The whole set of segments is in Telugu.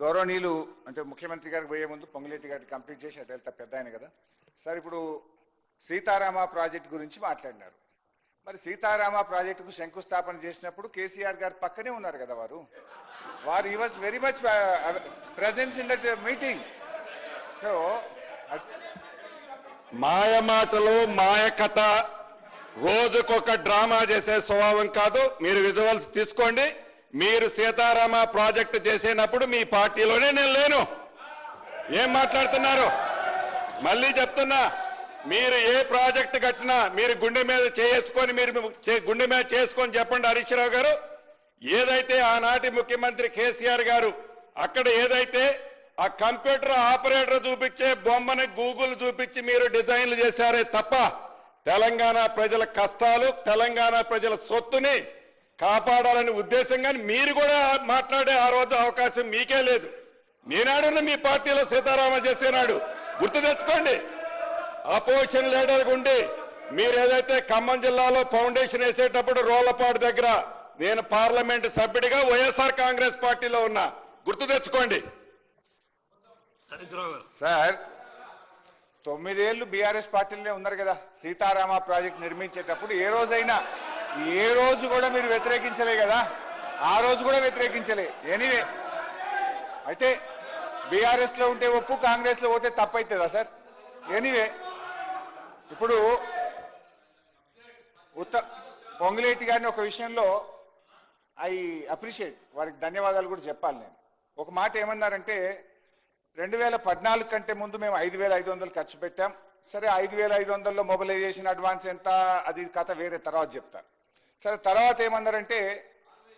గౌరవనీయులు అంటే ముఖ్యమంత్రి గారికి పోయే ముందు పొంగులేటి గారిని కంప్లీట్ చేసి అటు వెళ్తా పెద్ద ఆయన కదా సార్. ఇప్పుడు సీతారామ ప్రాజెక్ట్ గురించి మాట్లాడినారు. మరి సీతారామ ప్రాజెక్టుకు శంకుస్థాపన చేసినప్పుడు కేసీఆర్ గారు పక్కనే ఉన్నారు కదా వారు he was very much presence in that meeting. So మాయ మాటలు మాయ కథ రోజుకొక డ్రామా చేసే స్వభావం కాదు. మీరు విజువల్స్ తీసుకోండి. మీరు సీతారామ ప్రాజెక్టు చేసేటప్పుడు మీ పార్టీలోనే నేను లేను. ఏం మాట్లాడుతున్నారు? మళ్ళీ చెప్తున్నా, మీరు ఏ ప్రాజెక్టు కట్టినా మీరు గుండె మీద చేసుకొని గుండె మీద చేసుకొని చెప్పండి. హరీష్ రావు గారు, ఏదైతే ఆనాటి ముఖ్యమంత్రి కేసీఆర్ గారు అక్కడ ఏదైతే ఆ కంప్యూటర్ ఆపరేటర్ చూపించే బొమ్మని గూగుల్ చూపించి మీరు డిజైన్లు చేశారే తప్ప తెలంగాణ ప్రజల కష్టాలు, తెలంగాణ ప్రజల సొత్తుని కాపాడాలని ఉద్దేశంగా మీరు కూడా మాట్లాడే ఆ రోజు అవకాశం మీకే లేదు. నేనాడున్న మీ పార్టీలో సీతారామ చేసేనాడు గుర్తు తెచ్చుకోండి. అపోజిషన్ లీడర్గా ఉండి మీరు ఏదైతే ఖమ్మం జిల్లాలో ఫౌండేషన్ వేసేటప్పుడు రోళ్లపాడు దగ్గర నేను పార్లమెంటు సభ్యుడిగా వైఎస్ఆర్ కాంగ్రెస్ పార్టీలో ఉన్నా, గుర్తు తెచ్చుకోండి. సార్ 9 ఏళ్లు బీఆర్ఎస్ పార్టీలోనే ఉన్నారు కదా. సీతారామ ప్రాజెక్ట్ నిర్మించేటప్పుడు ఏ రోజు కూడా మీరు వ్యతిరేకించలే కదా. ఆ రోజు కూడా వ్యతిరేకించలే. ఎనీవే, అయితే బీఆర్ఎస్ లో ఉంటే ఒప్పు, కాంగ్రెస్ లో పోతే తప్పైతుందా సార్? ఎనీవే, ఇప్పుడు పొంగులేటి గారిని ఒక విషయంలో ఐ అప్రిషియేట్, వారికి ధన్యవాదాలు కూడా చెప్పాలి. నేను ఒక మాట ఏమన్నారంటే 2014 కంటే ముందు మేము 5,500 ఖర్చు పెట్టాం. సరే, 5,500లో మొబిలైజేషన్ అడ్వాన్స్ ఎంత, అది కథ వేరే, తర్వాత చెప్తారు. సరే, తర్వాత ఏమన్నారంటే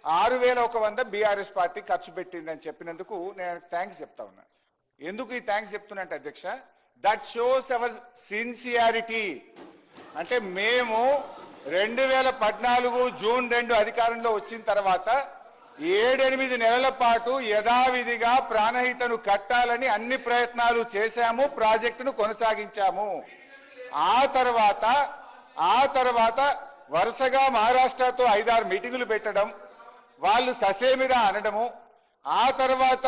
6,100 బీఆర్ఎస్ పార్టీ ఖర్చు పెట్టిందని చెప్పినందుకు నేను థ్యాంక్స్ చెప్తా ఉన్నా. ఎందుకు ఈ థ్యాంక్స్ చెప్తున్నట్టు అధ్యక్ష, దట్ షోస్ అవర్ సిన్సియారిటీ. అంటే మేము 2014 జూన్ 2 అధికారంలో వచ్చిన తర్వాత 7-8 నెలల పాటు యథావిధిగా ప్రాణహితను కట్టాలని అన్ని ప్రయత్నాలు చేశాము, ప్రాజెక్టును కొనసాగించాము. ఆ తర్వాత వరుసగా మహారాష్ట్రతో 5-6 మీటింగులు పెట్టడం, వాళ్ళు ససేమిరా అనడము, ఆ తర్వాత